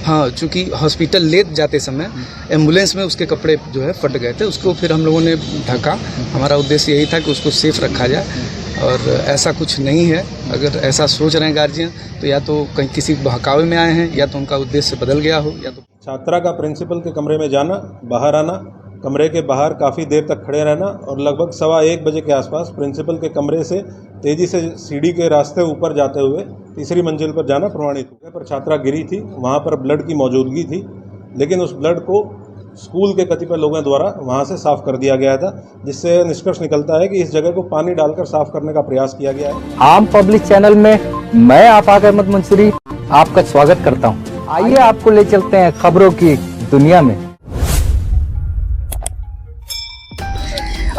हाँ, चूँकि हॉस्पिटल ले जाते समय एम्बुलेंस में उसके कपड़े जो है फट गए थे, उसको फिर हम लोगों ने ढका। हमारा उद्देश्य यही था कि उसको सेफ रखा जाए, और ऐसा कुछ नहीं है। अगर ऐसा सोच रहे हैं गार्जियन तो या तो कहीं किसी बहकावे में आए हैं, या तो उनका उद्देश्य बदल गया हो, या तो छात्रा का प्रिंसिपल के कमरे में जाना, बाहर आना, कमरे के बाहर काफ़ी देर तक खड़े रहना और लगभग 1:15 बजे के आसपास प्रिंसिपल के कमरे से तेज़ी से सीढ़ी के रास्ते ऊपर जाते हुए तीसरी मंजिल पर जाना प्रमाणित हुआ। पर छात्रा गिरी थी, वहाँ पर ब्लड की मौजूदगी थी, लेकिन उस ब्लड को स्कूल के कतिपय लोगों द्वारा वहाँ से साफ कर दिया गया था, जिससे निष्कर्ष निकलता है कि इस जगह को पानी डालकर साफ करने का प्रयास किया गया है। आम पब्लिक चैनल में मैं आफाक अहमद मंसूरी आपका स्वागत करता हूं। आइए आपको ले चलते हैं खबरों की दुनिया में।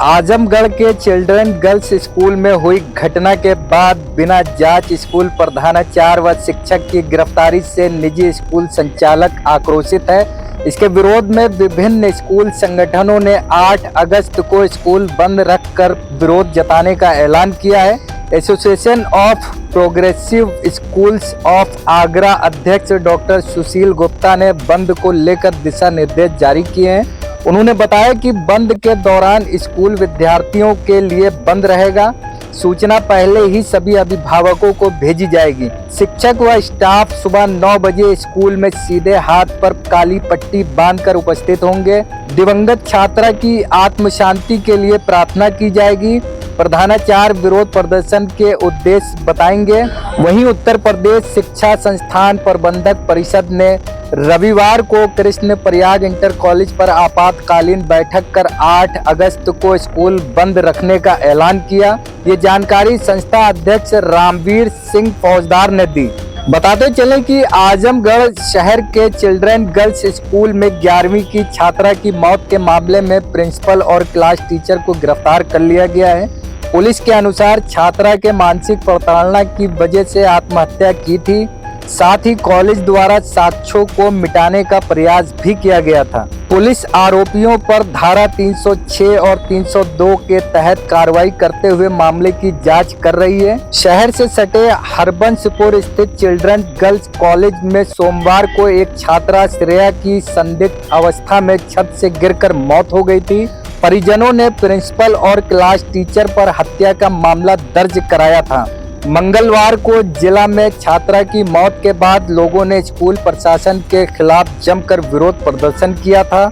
आजमगढ़ के चिल्ड्रन गर्ल्स स्कूल में हुई घटना के बाद बिना जांच स्कूल प्रधानाचार्य व शिक्षक की गिरफ्तारी से निजी स्कूल संचालक आक्रोशित है। इसके विरोध में विभिन्न स्कूल संगठनों ने 8 अगस्त को स्कूल बंद रखकर विरोध जताने का ऐलान किया है। Association of progressive schools of Agra अध्यक्ष डॉक्टर सुशील गुप्ता ने बंद को लेकर दिशा निर्देश जारी किए हैं। उन्होंने बताया कि बंद के दौरान स्कूल विद्यार्थियों के लिए बंद रहेगा। सूचना पहले ही सभी अभिभावकों को भेजी जाएगी। शिक्षक व स्टाफ सुबह 9 बजे स्कूल में सीधे हाथ पर काली पट्टी बांधकर उपस्थित होंगे। दिवंगत छात्रा की आत्म शांति के लिए प्रार्थना की जाएगी। प्रधानाचार्य विरोध प्रदर्शन के उद्देश्य बताएंगे। वहीं उत्तर प्रदेश शिक्षा संस्थान प्रबंधक परिषद ने रविवार को कृष्ण प्रयाग इंटर कॉलेज पर आपातकालीन बैठक कर 8 अगस्त को स्कूल बंद रखने का ऐलान किया। ये जानकारी संस्था अध्यक्ष रामवीर सिंह फौजदार ने दी। बताते चले कि आजमगढ़ शहर के चिल्ड्रन गर्ल्स स्कूल में 11वीं की छात्रा की मौत के मामले में प्रिंसिपल और क्लास टीचर को गिरफ्तार कर लिया गया है। पुलिस के अनुसार छात्रा के मानसिक प्रताड़ना की वजह से आत्महत्या की थी। साथ ही कॉलेज द्वारा साक्ष्यों को मिटाने का प्रयास भी किया गया था। पुलिस आरोपियों पर धारा 306 और 302 के तहत कार्रवाई करते हुए मामले की जांच कर रही है। शहर से सटे हरबंसपुर स्थित चिल्ड्रन गर्ल्स कॉलेज में सोमवार को एक छात्रा श्रेया की संदिग्ध अवस्था में छत से गिरकर मौत हो गई थी। परिजनों ने प्रिंसिपल और क्लास टीचर पर हत्या का मामला दर्ज कराया था। मंगलवार को जिला में छात्रा की मौत के बाद लोगों ने स्कूल प्रशासन के खिलाफ जमकर विरोध प्रदर्शन किया था।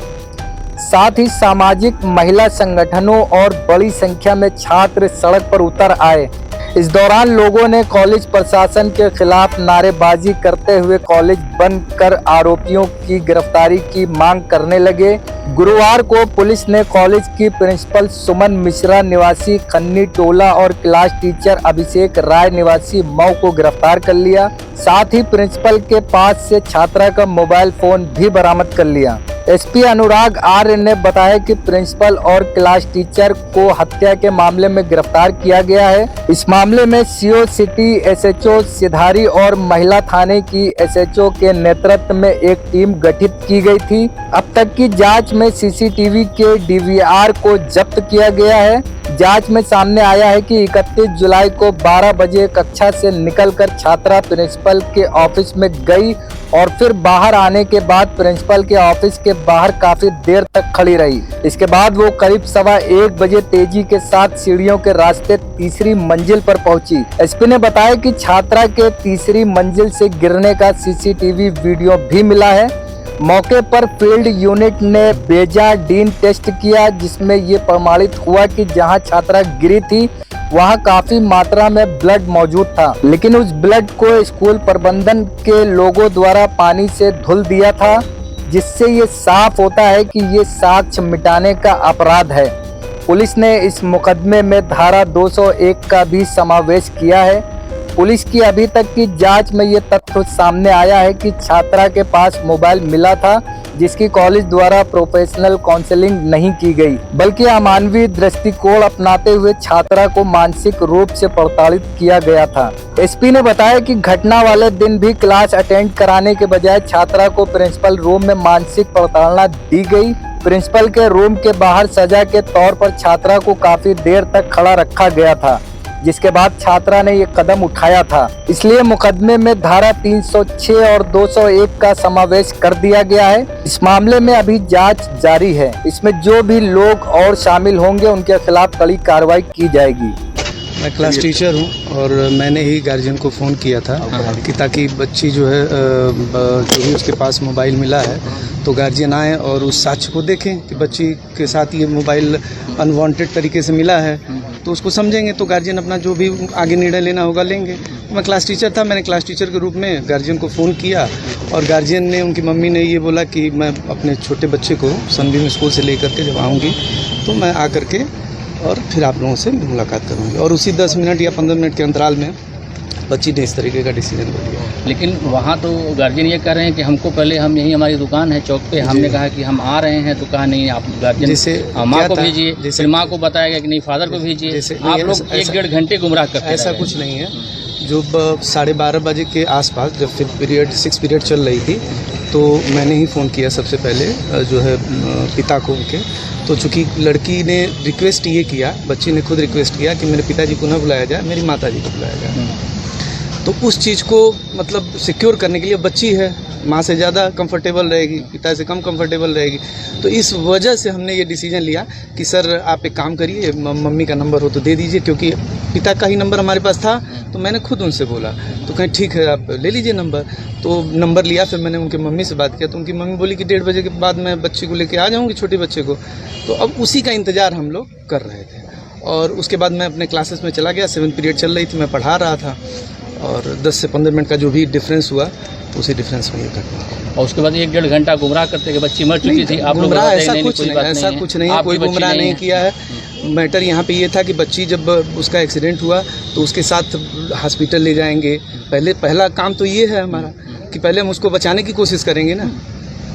साथ ही सामाजिक महिला संगठनों और बड़ी संख्या में छात्र सड़क पर उतर आए। इस दौरान लोगों ने कॉलेज प्रशासन के खिलाफ नारेबाजी करते हुए कॉलेज बंद कर आरोपियों की गिरफ्तारी की मांग करने लगे। गुरुवार को पुलिस ने कॉलेज की प्रिंसिपल सुमन मिश्रा निवासी खन्नी टोला और क्लास टीचर अभिषेक राय निवासी मऊ को गिरफ्तार कर लिया। साथ ही प्रिंसिपल के पास से छात्रा का मोबाइल फोन भी बरामद कर लिया। एसपी अनुराग आर्य ने बताया कि प्रिंसिपल और क्लास टीचर को हत्या के मामले में गिरफ्तार किया गया है। इस मामले में सीओ सिटी एसएचओ सिधारी और महिला थाने की एसएचओ के नेतृत्व में एक टीम गठित की गई थी। अब तक की जांच में सीसीटीवी के डीवीआर को जब्त किया गया है। जांच में सामने आया है कि 31 जुलाई को 12 बजे कक्षा से निकलकर छात्रा प्रिंसिपल के ऑफिस में गई और फिर बाहर आने के बाद प्रिंसिपल के ऑफिस के बाहर काफी देर तक खड़ी रही। इसके बाद वो करीब 1:15 बजे तेजी के साथ सीढ़ियों के रास्ते तीसरी मंजिल पर पहुंची। एसपी ने बताया कि छात्रा के तीसरी मंजिल से गिरने का सीसीटीवी वीडियो भी मिला है। मौके पर फील्ड यूनिट ने बेजाडीन टेस्ट किया, जिसमें ये प्रमाणित हुआ कि जहां छात्रा गिरी थी वहां काफी मात्रा में ब्लड मौजूद था, लेकिन उस ब्लड को स्कूल प्रबंधन के लोगों द्वारा पानी से धुल दिया था, जिससे ये साफ होता है कि ये साक्ष्य मिटाने का अपराध है। पुलिस ने इस मुकदमे में धारा 201 का भी समावेश किया है। पुलिस की अभी तक की जांच में ये तथ्य सामने आया है कि छात्रा के पास मोबाइल मिला था, जिसकी कॉलेज द्वारा प्रोफेशनल काउंसलिंग नहीं की गई, बल्कि अमानवीय दृष्टिकोण अपनाते हुए छात्रा को मानसिक रूप से प्रताड़ित किया गया था। एसपी ने बताया कि घटना वाले दिन भी क्लास अटेंड कराने के बजाय छात्रा को प्रिंसिपल रूम में मानसिक प्रताड़ना दी गई। प्रिंसिपल के रूम के बाहर सजा के तौर पर छात्रा को काफी देर तक खड़ा रखा गया था। जिसके बाद छात्रा ने ये कदम उठाया था। इसलिए मुकदमे में धारा 306 और 201 का समावेश कर दिया गया है। इस मामले में अभी जांच जारी है। इसमें जो भी लोग और शामिल होंगे उनके खिलाफ कड़ी कार्रवाई की जाएगी। मैं क्लास टीचर हूँ और मैंने ही गार्जियन को फ़ोन किया था कि ताकि बच्ची जो है जो भी उसके पास मोबाइल मिला है तो गार्जियन आए और उस साक्ष्य को देखें कि बच्ची के साथ ये मोबाइल अनवांटेड तरीके से मिला है, तो उसको समझेंगे तो गार्जियन अपना जो भी आगे निर्णय लेना होगा लेंगे। मैं क्लास टीचर था, मैंने क्लास टीचर के रूप में गार्जियन को फ़ोन किया और गार्जियन ने, उनकी मम्मी ने ये बोला कि मैं अपने छोटे बच्चे को सनबीम स्कूल से लेकर के जब आऊँगी तो मैं आकर के और फिर आप लोगों से मुलाकात करूँगी। और उसी 10 मिनट या 15 मिनट के अंतराल में बच्ची ने इस तरीके का डिसीजन ले लिया। लेकिन वहाँ तो गार्जियन ये कह रहे हैं कि हमको पहले, हम यही हमारी दुकान है चौक पे, हमने कहा कि हम आ रहे हैं तो कहा नहीं आप गार्जियन जैसे माँ को भेजिए, फिर माँ को बताया गया कि नहीं फादर को भेजिए। आप लोग 1-1.5 घंटे गुमराह करते ऐसा कुछ नहीं है। जो 12:30 बजे के आसपास जब 5th पीरियड 6th पीरियड चल रही थी तो मैंने ही फ़ोन किया सबसे पहले जो है पिता को उनके। तो चूँकि लड़की ने रिक्वेस्ट ये किया, बच्ची ने खुद रिक्वेस्ट किया कि मेरे पिताजी को न बुलाया जाए, मेरी माताजी को बुलाया जाए। तो उस चीज़ को मतलब सिक्योर करने के लिए, बच्ची है माँ से ज़्यादा कंफर्टेबल रहेगी, पिता से कम कंफर्टेबल रहेगी, तो इस वजह से हमने ये डिसीजन लिया कि सर आप एक काम करिए, मम्मी का नंबर हो तो दे दीजिए, क्योंकि पिता का ही नंबर हमारे पास था। तो मैंने खुद उनसे बोला, तो कहीं ठीक है आप ले लीजिए नंबर। तो नंबर लिया, फिर मैंने उनकी मम्मी से बात किया तो उनकी मम्मी बोली कि 1:30 बजे के बाद मैं बच्ची को लेके आ जाऊँगी, छोटे बच्चे को। तो अब उसी का इंतज़ार हम लोग कर रहे थे और उसके बाद मैं अपने क्लासेस में चला गया। 7th पीरियड चल रही थी, मैं पढ़ा रहा था और 10 से 15 मिनट का जो भी डिफरेंस हुआ उसी डिफरेंस में ये घटना। और उसके बाद 1-1.5 घंटा गुमराह करते कि बच्ची मर चुकी थी। आप लोग ऐसा कुछ नहीं है, कोई गुमराह नहीं किया है। मैटर यहाँ पे ये था कि बच्ची जब उसका एक्सीडेंट हुआ तो उसके साथ हॉस्पिटल ले जाएंगे। पहला काम तो ये है हमारा कि पहले हम उसको बचाने की कोशिश करेंगे ना,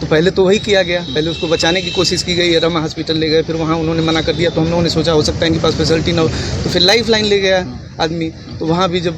तो पहले तो वही किया गया, पहले उसको बचाने की कोशिश की गई। रमा हॉस्पिटल ले गए, फिर वहाँ उन्होंने मना कर दिया तो हम लोगों ने सोचा हो सकता है इनके पास फैसिलिटी ना हो, तो फिर लाइफ लाइन ले गया आदमी, तो वहाँ भी जब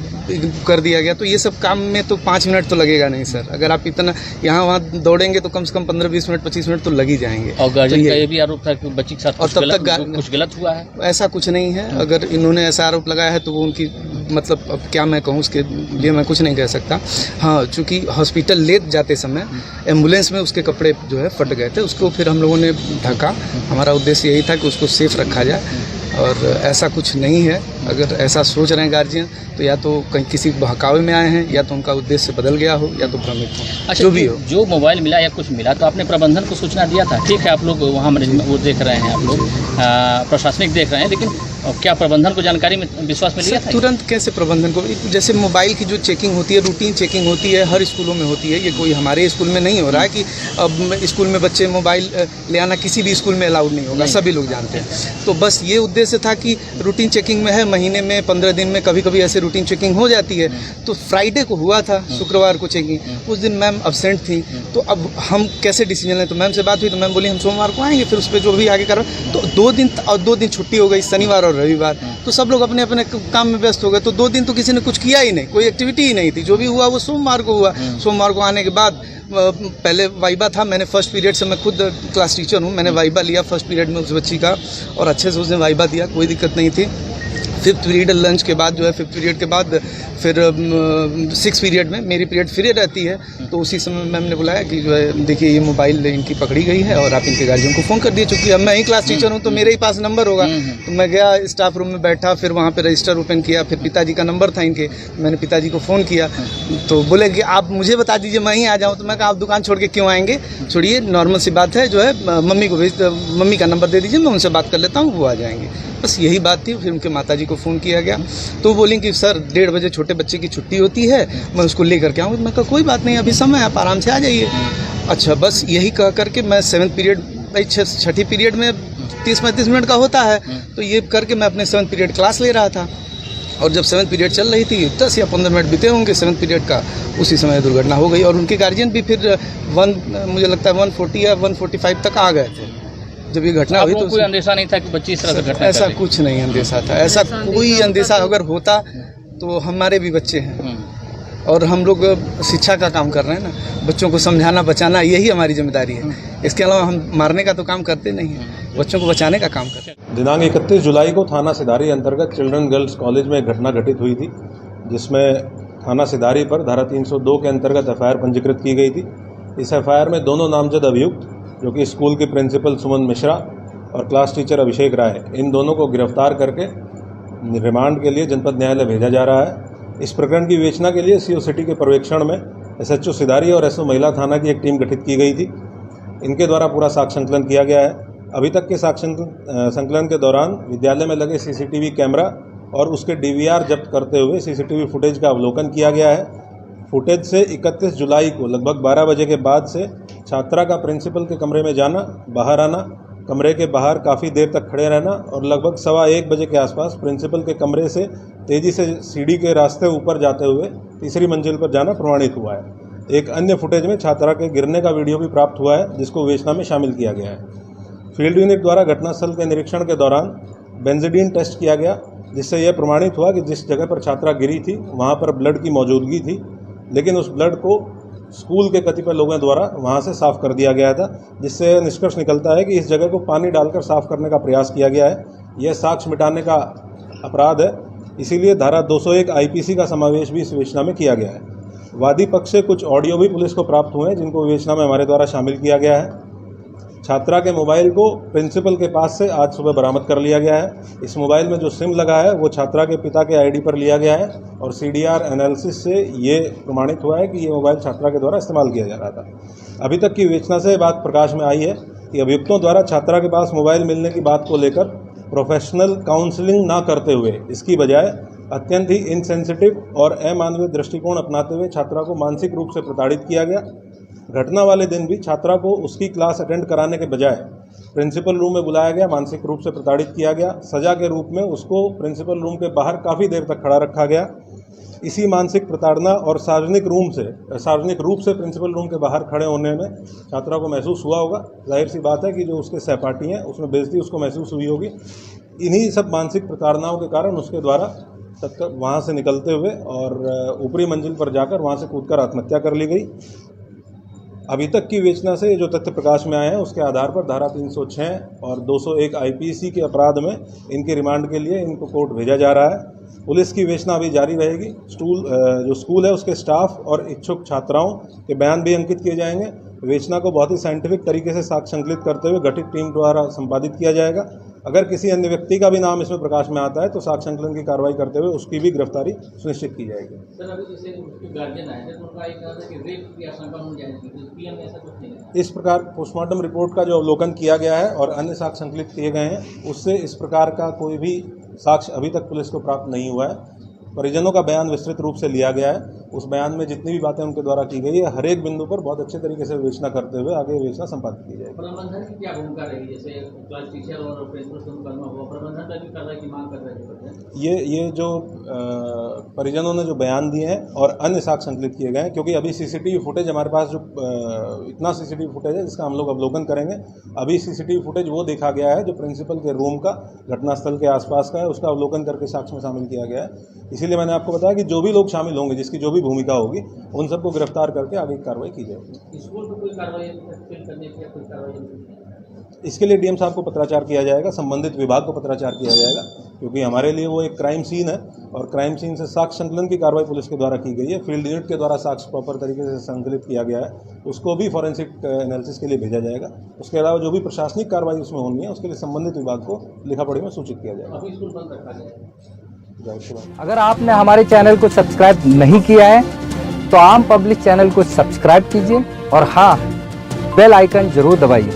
कर दिया गया। तो ये सब काम में तो 5 मिनट तो लगेगा नहीं सर, अगर आप इतना यहाँ वहाँ दौड़ेंगे तो कम से कम 15-20 मिनट 25 मिनट तो लग ही जाएंगे। और गार्जियन का ये भी आरोप था कि बच्ची के साथ और तब तक कुछ गलत हुआ है। ऐसा कुछ नहीं है, अगर इन्होंने ऐसा आरोप लगाया है तो वो उनकी मतलब अब क्या मैं कहूँ, उसके लिए मैं कुछ नहीं कह सकता। हाँ, चूँकि हॉस्पिटल ले जाते समय एम्बुलेंस में उसके कपड़े जो है फट गए थे, उसको फिर हम लोगों ने ढका। हमारा उद्देश्य यही था कि उसको सेफ रखा जाए और ऐसा कुछ नहीं है। अगर ऐसा सोच रहे हैं गार्जियन तो या तो कहीं किसी बहकावे में आए हैं, या तो उनका उद्देश्य बदल गया हो, या तो भ्रमित हो। अच्छा, जो भी हो, जो मोबाइल मिला या कुछ मिला तो आपने प्रबंधन को सूचना दिया था? ठीक है, आप लोग वहाँ मैनेजमेंट वो देख रहे हैं, आप लोग प्रशासनिक देख रहे हैं, लेकिन क्या प्रबंधन को जानकारी में विश्वास में लिया था? तुरंत कैसे प्रबंधन को, जैसे मोबाइल की जो चेकिंग होती है, रूटीन चेकिंग होती है, हर स्कूलों में होती है। ये कोई हमारे स्कूल में नहीं हो रहा है कि अब स्कूल में बच्चे मोबाइल ले आना किसी भी स्कूल में अलाउड नहीं होगा, सभी लोग जानते हैं। तो बस ये उद्देश्य था कि रूटीन चेकिंग में है, महीने में 15 दिन में कभी कभी ऐसे रूटीन चेकिंग हो जाती है। तो फ्राइडे को हुआ था, शुक्रवार को चेकिंग, उस दिन मैम अब्सेंट थी। तो अब हम कैसे डिसीजन लें, तो मैम से बात हुई तो मैम बोली हम सोमवार को आएंगे, फिर उस पर जो भी आगे कर। तो 2 दिन छुट्टी हो गई, शनिवार और रविवार, तो सब लोग अपने अपने काम में व्यस्त हो गए। तो 2 दिन तो किसी ने कुछ किया ही नहीं, कोई एक्टिविटी ही नहीं थी। जो भी हुआ वो सोमवार को हुआ। सोमवार को आने के बाद पहले वाइबा था, मैंने फर्स्ट पीरियड से, मैं खुद क्लास टीचर हूँ, मैंने वाइबा लिया फर्स्ट पीरियड में उस बच्ची का और अच्छे से उसने वाइबा दिया, कोई दिक्कत नहीं थी। 5th पीरियड लंच के बाद जो है 5th पीरियड के बाद फिर 6th पीरियड में मेरी पीरियड फ्री रहती है, तो उसी समय मैम ने बुलाया कि जो है देखिए ये मोबाइल इनकी पकड़ी गई है और आप इनके गार्जियन को फ़ोन कर दिए। चूँकि अब मैं ही क्लास टीचर हूँ तो मेरे ही पास नंबर होगा। तो मैं गया स्टाफ रूम में बैठा, फिर वहाँ पे रजिस्टर ओपन किया, फिर पिताजी का नंबर था इनके, मैंने पिताजी को फ़ोन किया तो बोले कि आप मुझे बता दीजिए मैं ही आ जाऊँ। तो मैं कहा आप दुकान छोड़ के क्यों आएंगे, छोड़िए नॉर्मल सी बात है, जो है मम्मी को मम्मी का नंबर दे दीजिए, मैं उनसे बात कर लेता हूँ, वो आ जाएंगे। बस यही बात थी। फिर उनके माताजी को फ़ोन किया गया तो बोलें कि सर 1:30 बजे छोटे बच्चे की छुट्टी होती है, मैं उसको लेकर के आऊँ। मैं कहा कोई बात नहीं, अभी समय है, आप आराम से आ जाइए। अच्छा, बस यही कह करके मैं 7th पीरियड, भाई 6ठी पीरियड में 30-35 मिनट का होता है, तो ये करके मैं अपने 7th पीरियड क्लास ले रहा था। और जब 7th पीरियड चल रही थी, 10 या 15 मिनट बीते होंगे 7th पीरियड का, उसी समय दुर्घटना हो गई। और उनके गार्जियन भी फिर मुझे लगता है 140 या 145 तक आ गए थे जब ये घटना हुई। तो कोई अंदेशा नहीं था कि बच्ची इस तरह से घटना? ऐसा कुछ नहीं अंदेशा था, ऐसा कोई अंदेशा अगर होता तो हमारे भी बच्चे हैं, और हम लोग शिक्षा का काम कर रहे हैं ना, बच्चों को समझाना बचाना यही हमारी जिम्मेदारी है। इसके अलावा हम मारने का तो काम करते नहीं हैं, बच्चों को बचाने का काम करते हैं। दिनांक 31 जुलाई को थाना सिधारी अंतर्गत चिल्ड्रन गर्ल्स कॉलेज में एक घटना घटित हुई थी, जिसमें थाना सिधारी पर धारा 302 के अंतर्गत एफआईआर पंजीकृत की गई थी। इस एफआईआर में दोनों नामजद अभियुक्त, जो कि स्कूल के प्रिंसिपल सुमन मिश्रा और क्लास टीचर अभिषेक राय, इन दोनों को गिरफ्तार करके रिमांड के लिए जनपद न्यायालय भेजा जा रहा है। इस प्रकरण की विवेचना के लिए सीओ सिटी के पर्यवेक्षण में एसएचओ सिधारी और एसओ महिला थाना की एक टीम गठित की गई थी। इनके द्वारा पूरा साक्ष्य संकलन किया गया है। अभी तक के साक्ष्य संकलन के दौरान विद्यालय में लगे सीसीटीवी कैमरा और उसके डीवीआर जब्त करते हुए सीसीटीवी फुटेज का अवलोकन किया गया है। फुटेज से 31 जुलाई को लगभग 12 बजे के बाद से छात्रा का प्रिंसिपल के कमरे में जाना, बाहर आना, कमरे के बाहर काफ़ी देर तक खड़े रहना और लगभग 1:15 बजे के आसपास प्रिंसिपल के कमरे से तेज़ी से सीढ़ी के रास्ते ऊपर जाते हुए तीसरी मंजिल पर जाना प्रमाणित हुआ है। एक अन्य फुटेज में छात्रा के गिरने का वीडियो भी प्राप्त हुआ है, जिसको विवेचना में शामिल किया गया है। फील्ड यूनिट द्वारा घटनास्थल के निरीक्षण के दौरान बेंजीडीन टेस्ट किया गया, जिससे यह प्रमाणित हुआ कि जिस जगह पर छात्रा गिरी थी वहाँ पर ब्लड की मौजूदगी थी, लेकिन उस ब्लड को स्कूल के कतिपय लोगों द्वारा वहाँ से साफ कर दिया गया था, जिससे निष्कर्ष निकलता है कि इस जगह को पानी डालकर साफ करने का प्रयास किया गया है। यह साक्ष्य मिटाने का अपराध है, इसीलिए धारा 201 आईपीसी का समावेश भी इस विवेचना में किया गया है। वादी पक्ष से कुछ ऑडियो भी पुलिस को प्राप्त हुए हैं, जिनको विवेचना में हमारे द्वारा शामिल किया गया है। छात्रा के मोबाइल को प्रिंसिपल के पास से आज सुबह बरामद कर लिया गया है। इस मोबाइल में जो सिम लगा है वो छात्रा के पिता के आईडी पर लिया गया है और सीडीआर एनालिसिस से ये प्रमाणित हुआ है कि ये मोबाइल छात्रा के द्वारा इस्तेमाल किया जा रहा था। अभी तक की विवेचना से बात प्रकाश में आई है कि अभियुक्तों द्वारा छात्रा के पास मोबाइल मिलने की बात को लेकर प्रोफेशनल काउंसलिंग ना करते हुए इसकी बजाय अत्यंत ही इनसेंसिटिव और अमानवीय दृष्टिकोण अपनाते हुए छात्रा को मानसिक रूप से प्रताड़ित किया गया। घटना वाले दिन भी छात्रा को उसकी क्लास अटेंड कराने के बजाय प्रिंसिपल रूम में बुलाया गया, मानसिक रूप से प्रताड़ित किया गया। सजा के रूप में उसको प्रिंसिपल रूम के बाहर काफ़ी देर तक खड़ा रखा गया। इसी मानसिक प्रताड़ना और सार्वजनिक रूप से प्रिंसिपल रूम के बाहर खड़े होने में छात्रा को महसूस हुआ होगा। जाहिर सी बात है कि जो उसके सहपाठी हैं उसमें बेइज्जती उसको महसूस हुई होगी। इन्हीं सब मानसिक प्रताड़नाओं के कारण उसके द्वारा तत्काल वहाँ से निकलते हुए और ऊपरी मंजिल पर जाकर वहाँ से कूदकर आत्महत्या कर ली गई। अभी तक की विवेचना से जो तथ्य प्रकाश में आए हैं उसके आधार पर धारा 306 और 201 आईपीसी के अपराध में इनके रिमांड के लिए इनको कोर्ट भेजा जा रहा है। पुलिस की विवेचना अभी जारी रहेगी। जो स्कूल है उसके स्टाफ और इच्छुक छात्राओं के बयान भी अंकित किए जाएंगे। विवेचना को बहुत ही साइंटिफिक तरीके से साक्ष्य संकलित करते हुए गठित टीम द्वारा संपादित किया जाएगा। अगर किसी अन्य व्यक्ति का भी नाम इसमें प्रकाश में आता है तो साक्ष्य संकलन की कार्रवाई करते हुए उसकी भी गिरफ्तारी सुनिश्चित की जाएगी। सर, अभी जैसे उसके गार्जियन आए थे तो उनका एक कहा था कि रेप की आशंका हो जाएगी, तो पीएम ऐसा कुछ नहीं है। इस प्रकार पोस्टमार्टम रिपोर्ट का जो अवलोकन किया गया है और अन्य साक्ष्य संकलित किए गए हैं, उससे इस प्रकार का कोई भी साक्ष्य अभी तक पुलिस को प्राप्त नहीं हुआ है। परिजनों का बयान विस्तृत रूप से लिया गया है। उस बयान में जितनी भी बातें उनके द्वारा की गई है, हर एक बिंदु पर बहुत अच्छे तरीके से विवेचना करते हुए आगे विवेचना संपादित की जाएगी। प्रबंधन की क्या भूमिका रहेगी? जैसे क्लास टीचर और प्रिंसिपल से मुकदमा हुआ, प्रबंधन का भी कार्रवाई की मांग कर रहे थे। ये जो परिजनों ने जो बयान दिए हैं और अन्य साक्ष्य संकलित किए गए हैं, क्योंकि अभी सीसीटीवी फुटेज हमारे पास जो इतना सीसीटीवी फुटेज है जिसका हम लोग अवलोकन करेंगे। अभी सीसीटीवी फुटेज वो देखा गया है जो प्रिंसिपल के रूम का घटनास्थल के आसपास का है, उसका अवलोकन करके साक्ष्य में शामिल किया गया है। इसीलिए मैंने आपको बताया कि जो भी लोग शामिल होंगे, जिसकी जो भी भूमिका होगी, उन सबको गिरफ्तार करके आगे की कार्रवाई की जाएगी। स्कूल पर कोई कार्रवाई करने की कोई कार्रवाई? इसके लिए डीएम साहब को पत्राचार किया जाएगा, संबंधित विभाग को पत्राचार किया जाएगा, क्योंकि हमारे लिए वो एक क्राइम सीन है और क्राइम सीन से साक्ष्य संकलन की कार्रवाई पुलिस के द्वारा की गई है। फील्ड यूनिट के द्वारा साक्ष्य प्रॉपर तरीके से संकलित किया गया है, उसको भी फॉरेंसिक एनालिसिस के लिए भेजा जाएगा। उसके अलावा जो भी प्रशासनिक कार्रवाई उसमें होनी है उसके लिए संबंधित विभाग को लिखापढ़ी में सूचित किया जाएगा। अभी स्कूल बंद रखा जाएगा। अगर आपने हमारे चैनल को सब्सक्राइब नहीं किया है तो आम पब्लिक चैनल को सब्सक्राइब कीजिए और हाँ, बेल आइकन जरूर दबाइए।